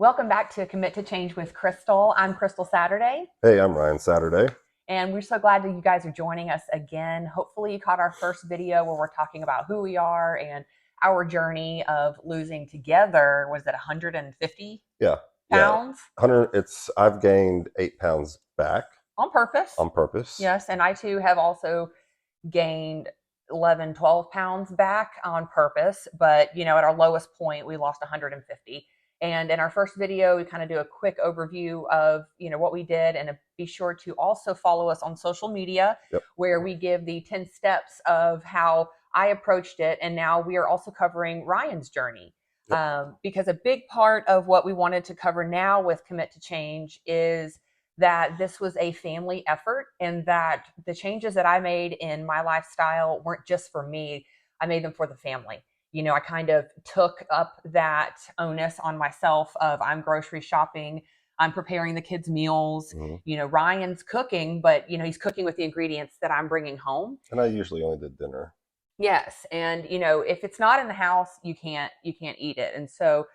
Welcome back to Commit to Change with Crystal. I'm Crystal Saturday, Hey, I'm Ryan Saturday. and we're so glad that you guys are joining us again. Hopefully, you caught our first video where we're talking about who we are and our journey of losing together. Was it 150 Yeah, yeah. pounds 100. I've gained 8 pounds back on purpose? on purpose. Yes, and I too have also gained 11, 12 pounds back on purpose. But, at our lowest point, we lost 150. And in our first video, we kind of do a quick overview of, what we did. And be sure to also follow us on social media Yep. where we give the 10 steps of how I approached it. And now we are also covering Ryan's journey. Yep. Because a big part of what we wanted to cover now with Commit to Change is that this was a family effort and that the changes that I made in my lifestyle weren't just for me. I made them for the family. I kind of took up that onus on myself of I'm grocery shopping, I'm preparing the kids' meals. Ryan's cooking, but he's cooking with the ingredients that I'm bringing home. And I usually only did dinner. Yes, and if it's not in the house, you can't eat it. And so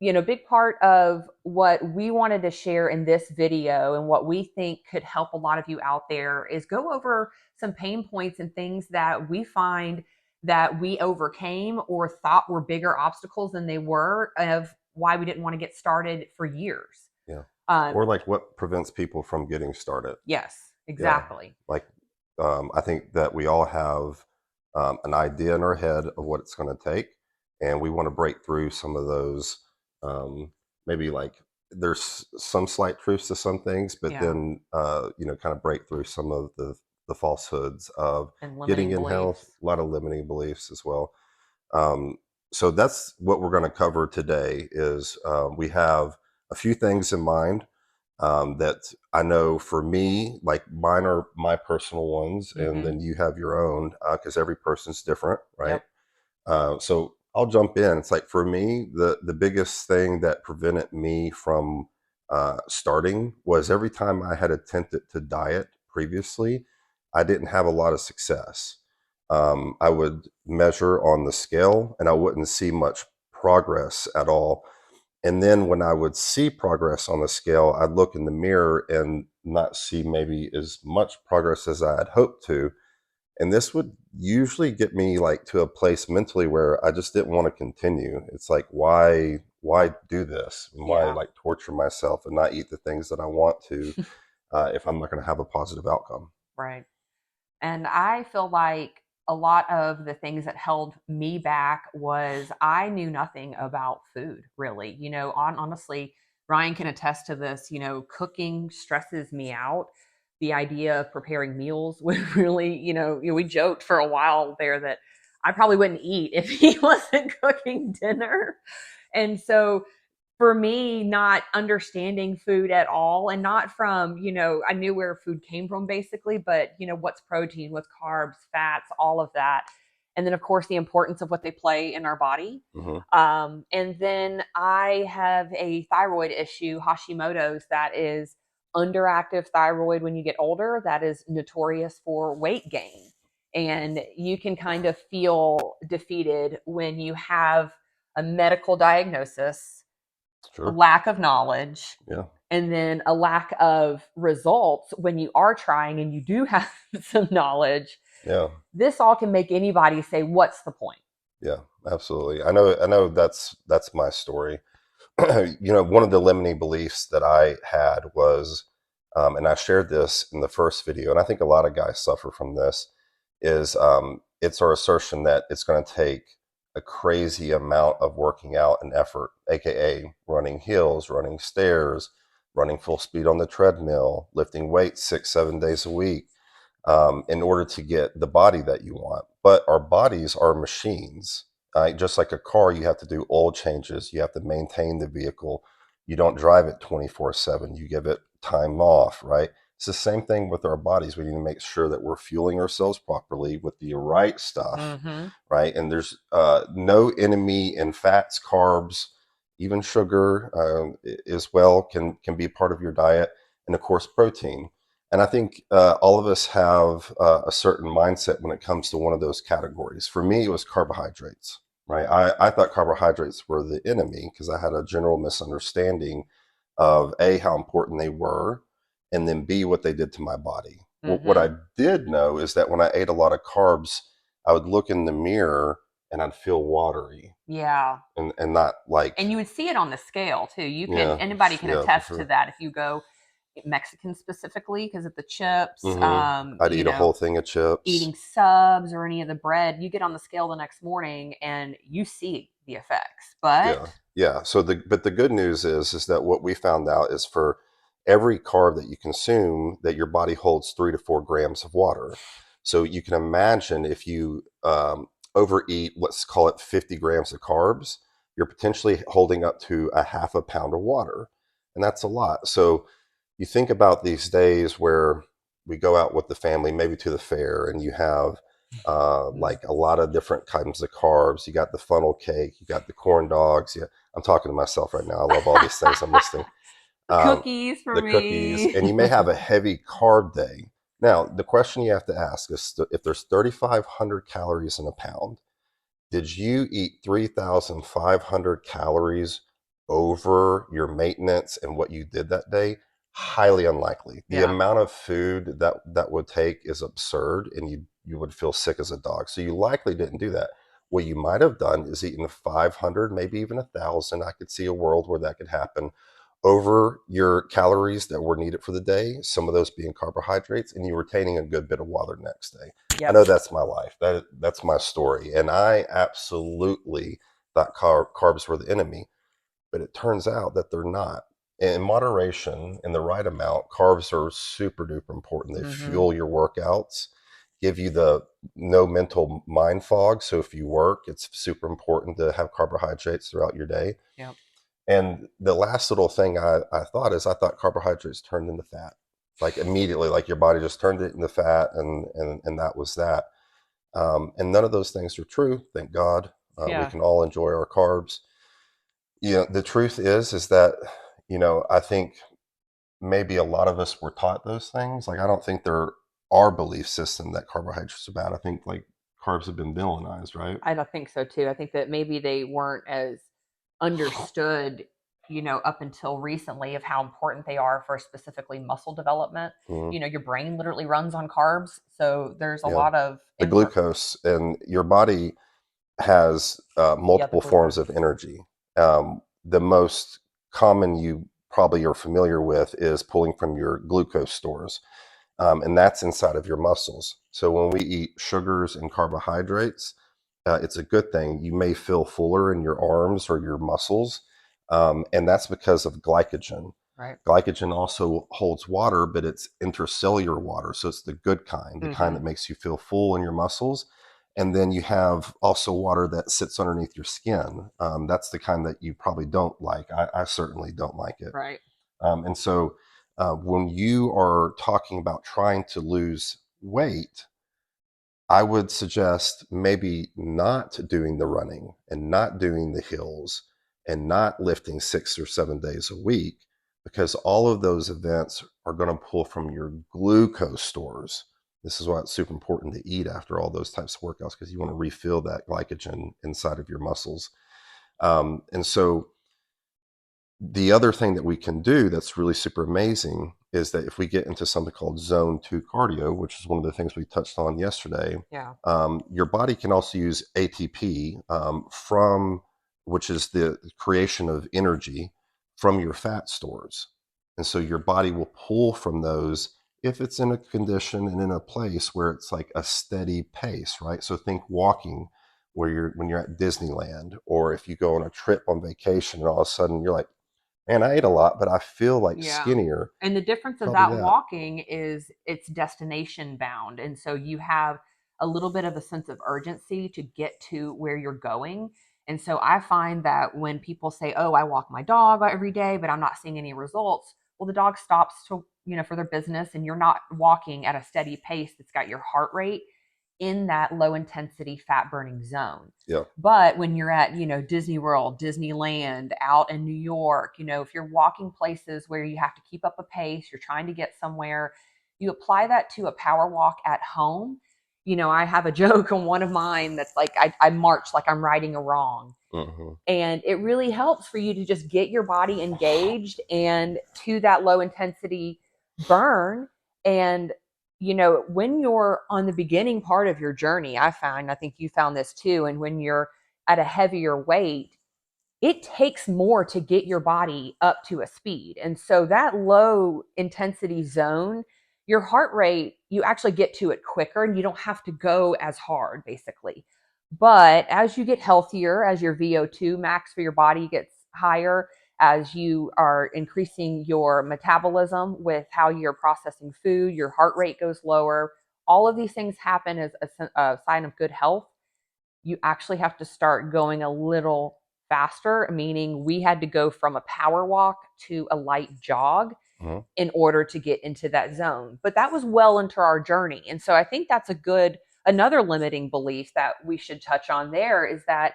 big part of what we wanted to share in this video and what we think could help a lot of you out there is go over some pain points and things that we find that we overcame or thought were bigger obstacles than they were, of why we didn't want to get started for years. Yeah. Um, Or like what prevents people from getting started. yes, exactly. Like, I think that we all have an idea in our head of what it's going to take. And we want to break through some of those. Maybe like there's some slight truths to some things, but Yeah. then, kind of break through some of the falsehoods of And getting limiting in health, beliefs. a lot of limiting beliefs as well. So that's what we're going to cover today is we have a few things in mind that I know for me, like mine are my personal ones, and then you have your own because every person's different, right? Yep. So I'll jump in. It's like for me, the biggest thing that prevented me from starting was every time I had attempted to diet previously, I didn't have a lot of success. I would measure on the scale and I wouldn't see much progress at all. And then when I would see progress on the scale, I'd look in the mirror and not see maybe as much progress as I had hoped to. And this would usually get me like to a place mentally where I just didn't want to continue. It's like, why do this? And why Yeah. like torture myself and not eat the things that I want to if I'm not going to have a positive outcome? Right. And I feel like a lot of the things that held me back was I knew nothing about food, really. Honestly, Ryan can attest to this. Cooking stresses me out. The idea of preparing meals would really, we joked for a while there that I probably wouldn't eat if he wasn't cooking dinner. And so for me, not understanding food at all, and not from, I knew where food came from basically, but what's protein, what's carbs, fats, all of that. And then of course the importance of what they play in our body. Mm-hmm. And then I have a thyroid issue, Hashimoto's, that is underactive thyroid when you get older, that is notorious for weight gain. And you can kind of feel defeated when you have a medical diagnosis, a Sure. lack of knowledge, Yeah. and then a lack of results when you are trying and you do have some knowledge. Yeah. This all can make anybody say, what's the point? Yeah. Absolutely. I know that's my story. One of the limiting beliefs that I had was, and I shared this in the first video, and I think a lot of guys suffer from this, is it's our assertion that it's going to take a crazy amount of working out and effort, aka running hills, running stairs, running full speed on the treadmill, lifting weights 6, 7 days a week, in order to get the body that you want. But our bodies are machines. Just like a car, you have to do oil changes. You have to maintain the vehicle. You don't drive it 24/7. You give it time off, right? It's the same thing with our bodies. We need to make sure that we're fueling ourselves properly with the right stuff, Mm-hmm. right? And there's no enemy in fats, carbs, even sugar as well can be part of your diet, and of course protein. And I think all of us have a certain mindset when it comes to one of those categories. For me, it was carbohydrates. right? I thought carbohydrates were the enemy because I had a general misunderstanding of A, how important they were, and then B, what they did to my body. What I Mm-hmm. did know is that when I ate a lot of carbs, I would look in the mirror and I'd feel watery Yeah. and not like, And you would see it on the scale too. You can yeah, anybody can yeah, for attest to sure. that if you go Mexican specifically because of the chips, I'd eat a whole thing of chips. eating subs or any of the bread, you get on the scale the next morning and you see the effects. But Yeah, yeah. So the good news is that what we found out is for every carb that you consume, that your body holds 3 to 4 grams of water. So you can imagine if you overeat, let's call it 50 grams of carbs, you're potentially holding up to a half a pound of water, and that's a lot. So you think about these days where we go out with the family, maybe to the fair, and you have mm, like a lot of different kinds of carbs. You got the funnel cake, you got the corn dogs. Yeah, I'm talking to myself right now. I love all these things. I'm listening. the Um, cookies for the cookies, me. and you may have a heavy carb day. Now, the question you have to ask is if there's 3,500 calories in a pound, did you eat 3,500 calories over your maintenance and what you did that day? Highly unlikely. The Yeah. amount of food that would take is absurd, and you would feel sick as a dog. So you likely didn't do that. What you might have done is eaten 500, maybe even 1,000. I could see a world where that could happen over your calories that were needed for the day, some of those being carbohydrates, and you retaining a good bit of water next day. I Yep. know that's my life. That's my story. And I absolutely thought carbs were the enemy, but it turns out that they're not. In moderation, in the right amount, carbs are super duper important. They Mm-hmm. fuel your workouts, give you the no mental mind fog. So if you work, it's super important to have carbohydrates throughout your day. Yep. And the last little thing I thought is I thought carbohydrates turned into fat, like immediately, like your body just turned it into fat, and that was that. And none of those things are true. Thank God. We Yeah. can all enjoy our carbs. The truth is that I think maybe a lot of us were taught those things. Like I don't think there our belief system that carbohydrates are bad. I think like carbs have been villainized, right? I don't think so too. I think that maybe they weren't as understood, up until recently of how important they are for specifically muscle development. Mm, Your brain literally runs on carbs. So there's a yeah, lot of the glucose and your body has yeah, the multiple forms glucose. of energy. The most common you probably are familiar with is pulling from your glucose stores, and that's inside of your muscles. So when we eat sugars and carbohydrates, it's a good thing. You may feel fuller in your arms or your muscles, and that's because of glycogen. Right. Glycogen also holds water, but it's intercellular water. So it's the good kind, the kind Mm-hmm. that makes you feel full in your muscles. And then you have also water that sits underneath your skin. That's the kind that you probably don't like. I certainly don't like it. Right. And so when you are talking about trying to lose weight, I would suggest maybe not doing the running and not doing the hills and not lifting 6 or 7 days a week because all of those events are going to pull from your glucose stores. This is why it's super important to eat after all those types of workouts because you want to refill that glycogen inside of your muscles. And so the other thing that we can do that's really super amazing is that if we get into something called zone 2 cardio, which is one of the things we touched on yesterday, Yeah. your body can also use ATP from which is the creation of energy from your fat stores. And so your body will pull from those if it's in a condition and in a place where it's like a steady pace, right? So think walking where you're when you're at Disneyland, or if you go on a trip on vacation and all of a sudden you're like, man, I ate a lot, but I feel like Yeah. skinnier. And the difference of Probably that that. walking is it's destination bound. And so you have a little bit of a sense of urgency to get to where you're going. And so I find that when people say, "Oh, I walk my dog every day, but I'm not seeing any results." Well, the dog stops to, for their business and you're not walking at a steady pace that's got your heart rate in that low intensity fat burning zone. Yeah. But when you're at, Disney World, Disneyland, out in New York, if you're walking places where you have to keep up a pace, you're trying to get somewhere, you apply that to a power walk at home, I have a joke on one of mine that's like I march like I'm righting a wrong. Hmm. And it really helps for you to just get your body engaged and to that low intensity burn. And, when you're on the beginning part of your journey, I think you found this too. And when you're at a heavier weight, it takes more to get your body up to a speed. And so that low intensity zone, your heart rate, you actually get to it quicker and you don't have to go as hard, basically. But as you get healthier, as your VO2 max for your body gets higher, as you are increasing your metabolism with how you're processing food, your heart rate goes lower. All of these things happen as a sign of good health. You actually have to start going a little faster, meaning we had to go from a power walk to a light jog Hmm. in order to get into that zone. But that was well into our journey. And so I think that's another limiting belief that we should touch on there is that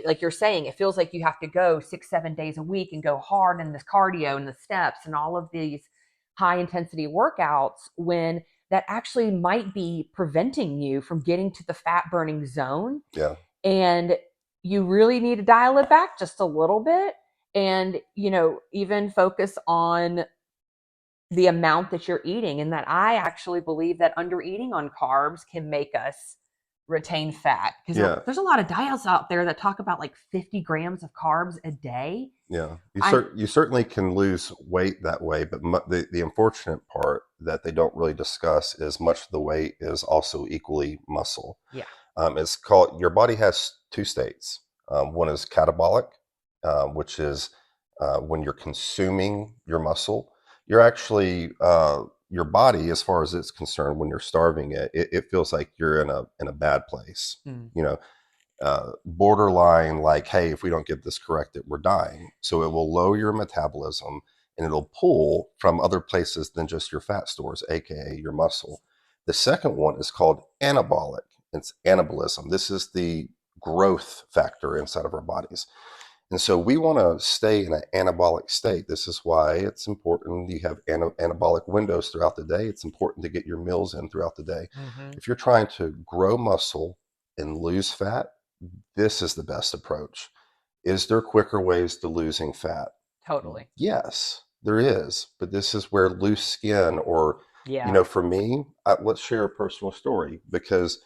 like you're saying, it feels like you have to go 6, 7 days a week and go hard in this cardio and the steps and all of these high intensity workouts when that actually might be preventing you from getting to the fat burning zone. Yeah. And you really need to dial it back just a little bit and, even focus on the amount that you're eating. And that I actually believe that under eating on carbs can make us retain fat because Yeah. there's a lot of diets out there that talk about like 50 grams of carbs a day. Yeah, I you certainly can lose weight that way, but the unfortunate part that they don't really discuss is much of the weight is also equally muscle. Yeah. It's called your body has two states. One is catabolic, which is when you're consuming your muscle. You're actually your body, as far as it's concerned, when you're starving it feels like you're in a bad place. Mm. You know, borderline like, hey, if we don't get this corrected, we're dying. So it will lower your metabolism and it'll pull from other places than just your fat stores, aka your muscle. The second one is called anabolic. It's anabolism. This is the growth factor inside of our bodies. And so we want to stay in an anabolic state. This is why it's important you have anabolic windows throughout the day. It's important to get your meals in throughout the day. Mm-hmm. If you're trying to grow muscle and lose fat, this is the best approach. Is there quicker ways to losing fat? Totally. Yes, there is. But this is where loose skin, or, Yeah. for me, let's share a personal story because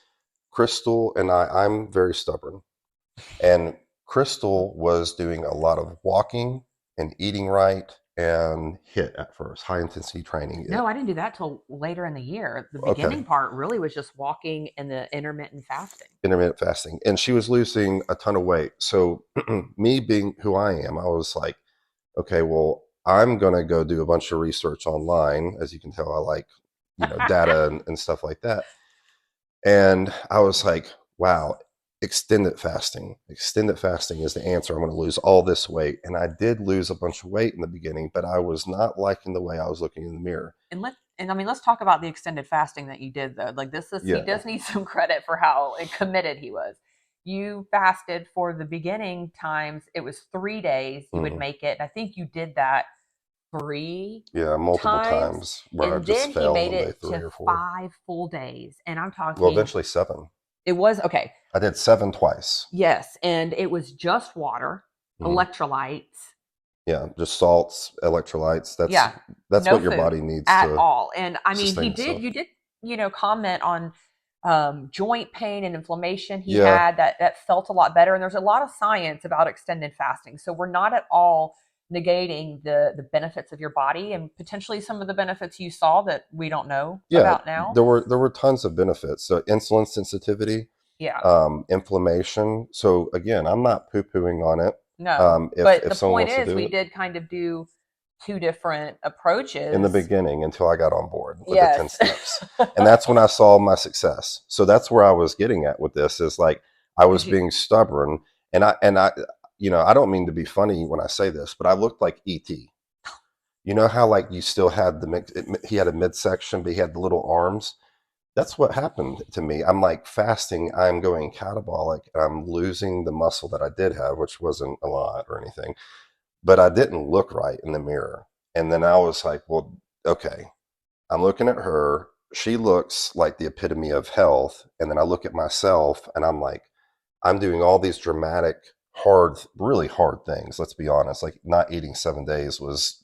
Crystal and I'm very stubborn. And Crystal was doing a lot of walking and eating right and hit at first, high intensity training. No, I didn't do that till later in the year. The Okay, beginning part really was just walking and the intermittent fasting. intermittent fasting. And she was losing a ton of weight. So, me being who I am, I was like, okay, well, I'm going to go do a bunch of research online. As you can tell, I like, data and stuff like that. And I was like, wow, extended fasting. Extended fasting is the answer. I'm going to lose all this weight. And I did lose a bunch of weight in the beginning, but I was not liking the way I was looking in the mirror. And I mean, let's talk about the extended fasting that you did though. Like this is he Yeah. does need some credit for how committed he was. You fasted for the beginning times. It was 3 days you would Hmm. make it. I think you did that three Yeah. Multiple times. times where I And just then he failed made on day it three to or four. 5 full days. And I'm Well, talking, eventually seven. it was okay. I did seven twice. Yes. And it was just water, Hmm. electrolytes. Yeah. Just salts, electrolytes. That's, Yeah. that's No what your food body needs at to all. And I mean, sustain itself. you did, comment on joint pain and inflammation he Yeah. had that felt a lot better. And there's a lot of science about extended fasting. So we're not at all negating the benefits of your body and potentially some of the benefits you saw that we don't know Yeah. about now. There were tons of benefits. So insulin sensitivity, Yeah. inflammation. So again, I'm not poo pooing on it. No. But If the someone point wants to is do we it, did kind of do two different in the approaches. beginning until I got on board with the 10 Yes. steps. And that's when I saw my success. So that's where I was getting at with this is like I was Did you being stubborn and I I don't mean to be funny when I say this, but I looked like ET. You know how like you still had he had a midsection, but he had the little arms. That's what happened to me. I'm like fasting, I'm going catabolic, and I'm losing the muscle that I did have, which wasn't a lot or anything, but I didn't look right in the mirror. And then I was like, well, okay, I'm looking at her. she looks like the epitome of health, and then I look at myself and I'm like, I'm doing all these dramatic, hard, really hard things. Let's be honest. Like not eating 7 days was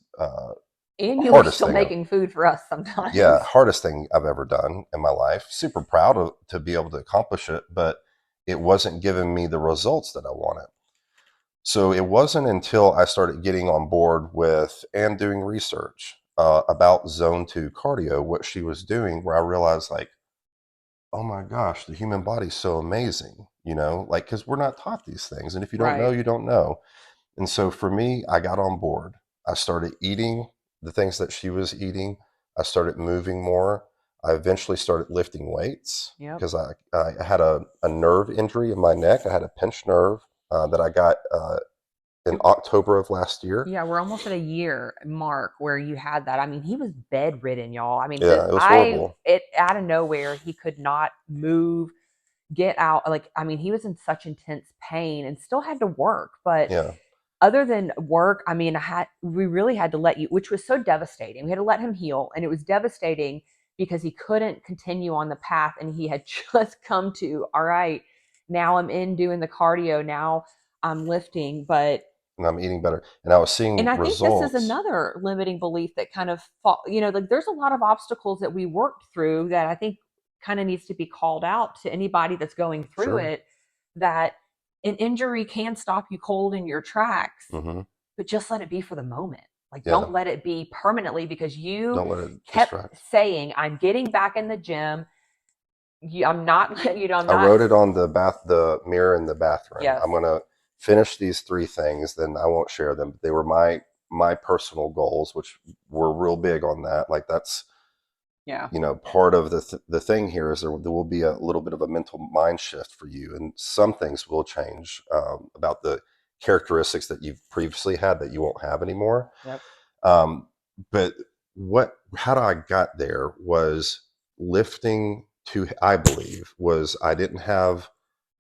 And you were hardest still thing. making food for us Yeah, sometimes. hardest thing I've ever done in my life. Super proud of, to be able to accomplish it, but it wasn't giving me the results that I wanted. So it wasn't until I started getting on board with and doing research about zone two cardio, what she was doing, where I realized, like, oh my gosh, the human body's so amazing, like, because we're not taught these things. And if you don't know, Right. you don't know. And so for me, I got on board. I started eating the things that she was eating. I started moving more. I eventually started lifting weights Yep. because I had a nerve injury in my neck. I had a pinched nerve that I got in October of last year. Yeah, we're almost at a year mark where you had that. I mean, he was bedridden, y'all. I mean, Yeah, it was horrible. it out of nowhere, he could not move, get out. Like, I mean, he was in such intense pain and still had to work. But Yeah. other than work, I mean, we really had to let you, which was so devastating. We had to let him heal, and it was devastating because he couldn't continue on the path, and he had just come to, all right, now I'm in doing the cardio, now I'm lifting, but And I'm eating better. And I was and seeing I think this is results. another limiting belief that kind of like there's a lot of obstacles that we worked through that I think kind of needs to be called out to anybody that's going through Sure. it, that an injury can stop you cold in your tracks, Hmm. but just let it be for the moment. Like, Yeah. don't let it be permanently, because you Don't let it kept distract. saying, I'm getting back in the gym. I'm not, I'm I not. wrote it on the mirror in the bathroom. Yes. I'm gonna finish these three things, then I won't share them. They were my personal goals, which were real big on that. Like that's Yeah. part of the thing here is there will be a little bit of a mental mind shift for you, and some things will change about the characteristics that you've previously had that you won't have anymore. Yep. Um, but what how I got there was lifting to, I believe, was I didn't have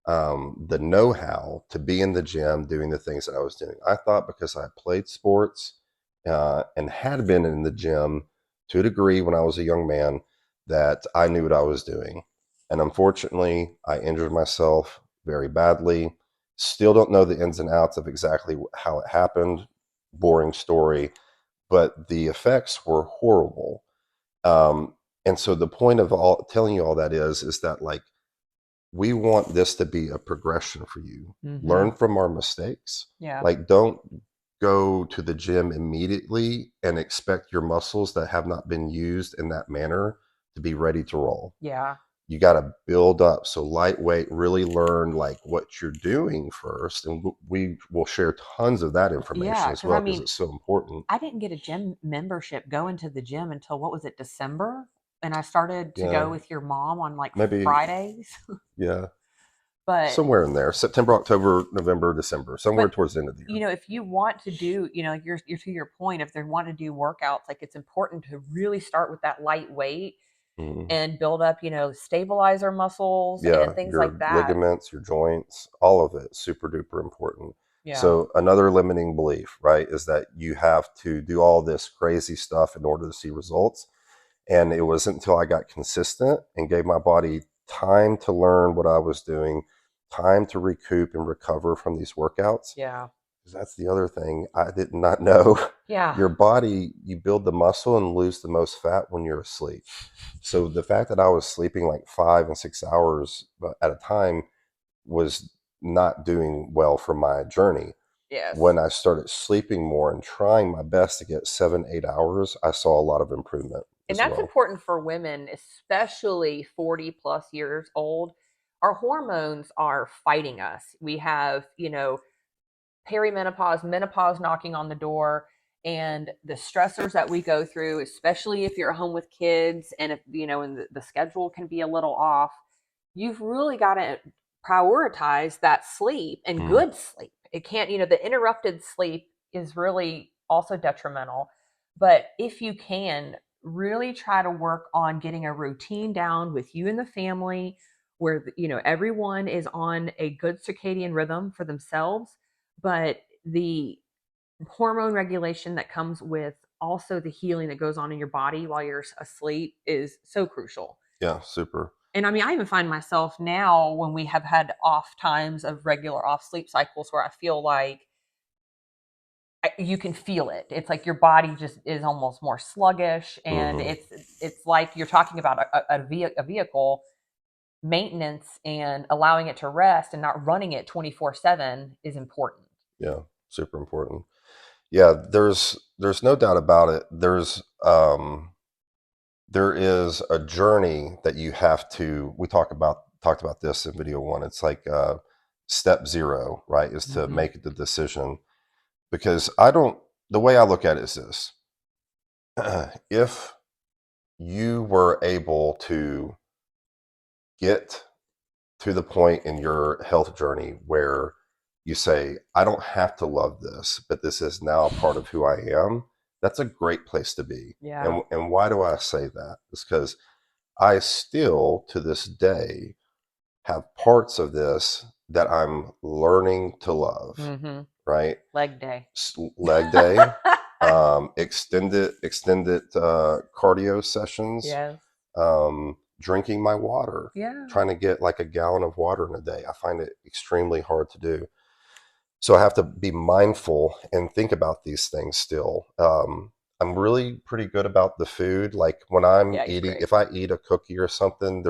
the know-how to be in the gym doing the things that I was doing. I thought because I played sports and had been in the gym to a degree when I was a young man that I knew what I was doing. And unfortunately, I injured myself very badly. Still don't know the ins and outs of exactly how it happened. Boring story, but the effects were horrible. Um, and so the point of all telling you all that is that, like, we want this to be a progression for you. Mm-hmm. Learn from our mistakes. Yeah. Like, don't go to the gym immediately and expect your muscles that have not been used in that manner to be ready to roll. Yeah. You got to build up. So, lightweight, really learn like what you're doing first. And we will share tons of that information Yeah. as Because I well because mean, it's so important. I didn't get a gym membership going to the gym until, what was it, December? And I started to Yeah, go with your mom on like maybe, Fridays. yeah, But, somewhere in there. September, October, November, December, somewhere but, towards the end of the year. if you want to do, like you're to your point, if they want to do workouts, like it's important to really start with that light weight Mhm. and build up, stabilizer muscles and Yeah, things like your that. ligaments, your joints, all of it, super duper important. Yeah. So another limiting belief, right, is that you have to do all this crazy stuff in order to see results. And it wasn't until I got consistent and gave my body time to learn what I was doing, time to recoup and recover from these workouts. Yeah. Because that's the other thing I did not know. Yeah. Your body, you build the muscle and lose the most fat when you're asleep. So the fact that I was sleeping like 5 and 6 hours at a time was not doing well for my journey. Yes. When I started sleeping more and trying my best to get 7, 8 hours, I saw a lot of improvement And as that's well. important for women, especially 40 plus years old. Our hormones are fighting us. We have, perimenopause, menopause knocking on the door, and the stressors that we go through, especially if you're at home with kids and if, and the schedule can be a little off, you've really got to prioritize that sleep and Mm. good sleep. It can't, the interrupted sleep is really also detrimental. But if you can, really try to work on getting a routine down with you and the family where, everyone is on a good circadian rhythm for themselves, but the hormone regulation that comes with also the healing that goes on in your body while you're asleep is so crucial. Yeah, super. And I mean, I even find myself now when we have had off times of regular off sleep cycles where I feel like you can feel it. It's like your body just is almost more sluggish, and Hmm. it's like you're talking about a vehicle maintenance and allowing it to rest and not running it 24/7 is important. Yeah, super important. Yeah, there's no doubt about it. There is a journey that you have to. We talked about this in video one. It's like step zero, right? Is to Mm-hmm. make the decision, because I don't. The way I look at it is this: if you were able to get to the point in your health journey where you say, I don't have to love this, but this is now part of who I am, that's a great place to be. Yeah. And why do I say that? It's because I still, to this day, have parts of this that I'm learning to love, Mm-hmm. right? Leg day. Leg day, extended cardio sessions, Yes. drinking my water, Yeah. trying to get like a gallon of water in a day. I find it extremely hard to do. So I have to be mindful and think about these things still. I'm really pretty good about the food. Like when I'm Yeah, he's eating, great. if I eat a cookie or something,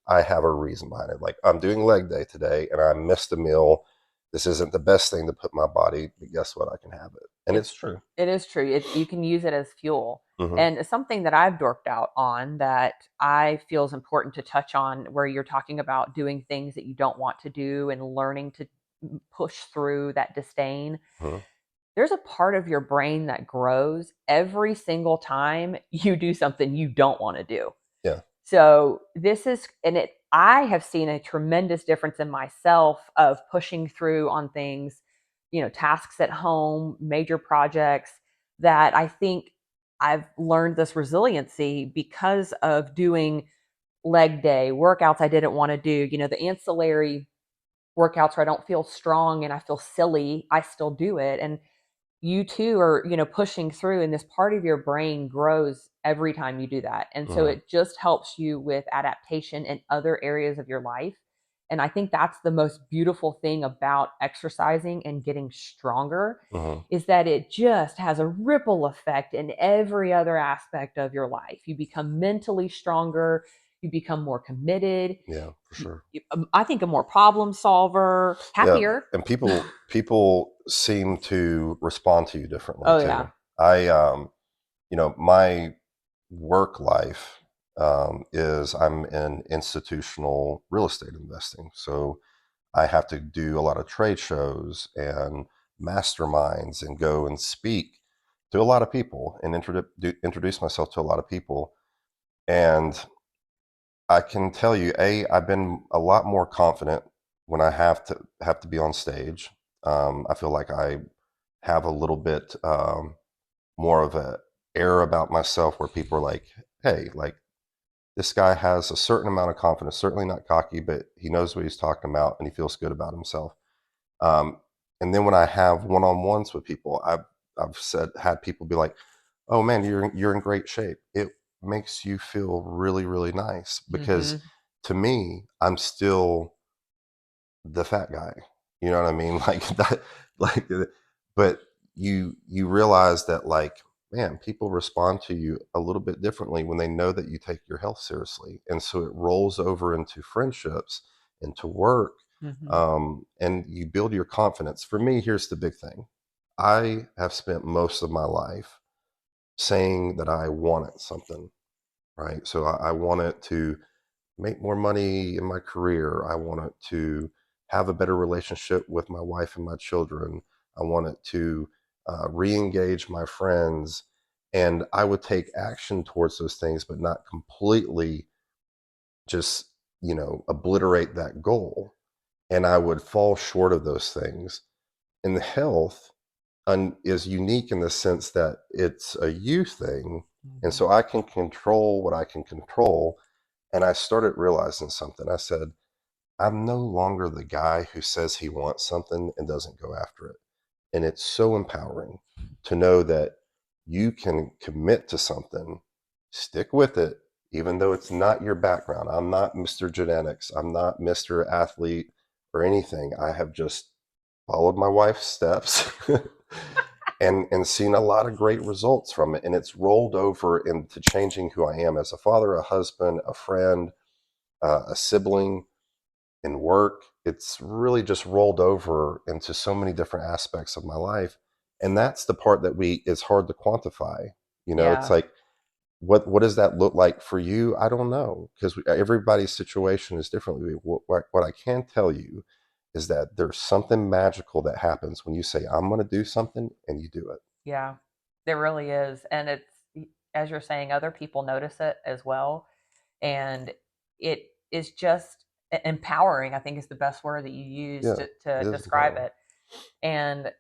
I have a reason behind it. Like I'm doing leg day today and I missed a meal. This isn't the best thing to put in my body, but guess what? I can have it. And It's it's true. it is true. You can use it as fuel. Hmm. And something that I've dorked out on that I feel is important to touch on, where you're talking about doing things that you don't want to do and learning to push through that disdain. Hmm. There's a part of your brain that grows every single time you do something you don't want to do. Yeah. So this is, and it, I have seen a tremendous difference in myself of pushing through on things, tasks at home, major projects that I think I've learned this resiliency because of doing leg day workouts I didn't want to do, the ancillary workouts where I don't feel strong and I feel silly. I still do it. And you too are pushing through, and this part of your brain grows every time you do that, and so Hmm. it just helps you with adaptation in other areas of your life. And I think that's the most beautiful thing about exercising and getting stronger, Hmm. is that it just has a ripple effect in every other aspect of your life. You become mentally stronger, you become more committed, Yeah, for sure. I think a more problem solver, Yeah, happier. and people seem to respond to you differently Oh too. yeah. I my work life is I'm in institutional real estate investing, so I have to do a lot of trade shows and masterminds and go and speak to a lot of people and introduce myself to a lot of people. And I can tell you, I've been a lot more confident when I have to be on stage. I feel like I have a little bit more of a air about myself where people are like, "Hey, like this guy has a certain amount of confidence. Certainly not cocky, but he knows what he's talking about, and he feels good about himself." Um, and then when I have one-on-ones with people, I've had people be like, "Oh man, you're in great shape." It makes you feel really really nice because Hmm. to me, I'm still the fat guy. You know what I mean? Like that, like, but you realize that like, man, people respond to you a little bit differently when they know that you take your health seriously, and so it rolls over into friendships, into work, Hmm. and you build your confidence. For me, here's the big thing: I have spent most of my life saying that I wanted something, right? So I wanted to make more money in my career. I wanted to have a better relationship with my wife and my children. I wanted to re-engage my friends, and I would take action towards those things, but not completely just obliterate that goal. And I would fall short of those things. And health is unique in the sense that it's a you thing, and Hmm. so I can control what I can control. And I started realizing something. I said, I'm no longer the guy who says he wants something and doesn't go after it. And it's so empowering to know that you can commit to something, stick with it, even though it's not your background. I'm not Mr. Genetics, I'm not Mr. Athlete or anything. I have just followed my wife's steps and seen a lot of great results from it. And it's rolled over into changing who I am as a father, a husband, a friend, a sibling, in work. It's really just rolled over into so many different aspects of my life. And that's the part that we is hard to quantify. It's Yeah. like, what does that look like for you? I don't know, because everybody's situation is differently. What I can tell you is that there's something magical that happens when you say, I'm going to do something, and you do it. Yeah, there really is. And it's, as you're saying, other people notice it as well. And it is just empowering, I think is the best word that you use Yeah, to it is describe empowering. it. And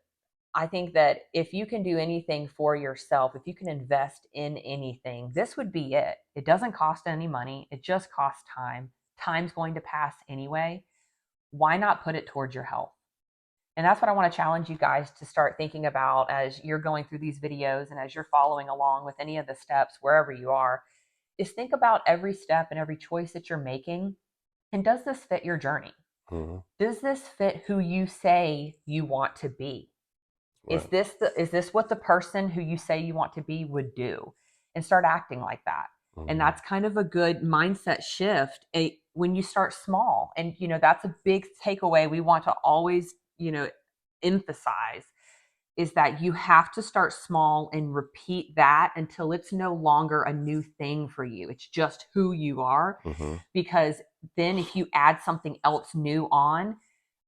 I think that if you can do anything for yourself, if you can invest in anything, this would be it. It doesn't cost any money, it just costs time. Time's going to pass anyway. Why not put it towards your health? And that's what I want to challenge you guys to start thinking about as you're going through these videos and as you're following along with any of the steps, wherever you are, is think about every step and every choice that you're making. And does this fit your journey? Hmm. Does this fit who you say you want to be? Right. Is this what the person who you say you want to be would do? And start acting like that. And Hmm. that's kind of a good mindset shift when you start small. And that's a big takeaway we want to always, emphasize is that you have to start small and repeat that until it's no longer a new thing for you. It's just who you are. Hmm. Because then if you add something else new on,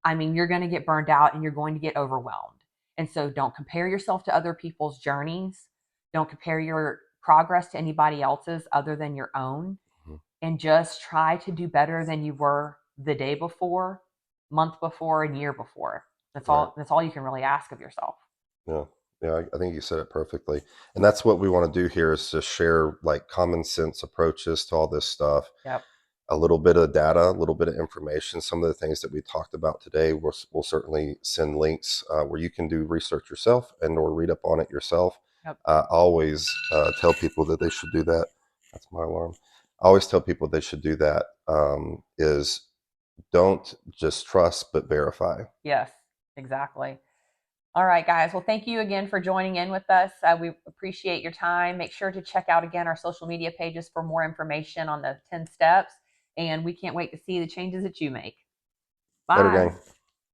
I mean, you're going to get burned out and you're going to get overwhelmed. And so don't compare yourself to other people's journeys. Don't compare your progress to anybody else's other than your own. And just try to do better than you were the day before, month before, and year before. Right. That's all you can really ask of yourself. Yeah. Yeah, I think you said it perfectly. And that's what we want to do here is just share like common sense approaches to all this stuff, Yep. a little bit of data, a little bit of information. Some of the things that we talked about today, we'll certainly send links where you can do research yourself and or read up on it yourself. Yep. I always tell people that they should do that. That's my alarm. I always tell people they should do that. Is don't just trust, but verify. Yes, exactly. All right, guys. Well, thank you again for joining in with us. We appreciate your time. Make sure to check out again our social media pages for more information on the 10 steps. And we can't wait to see the changes that you make. Later, Bye. gang.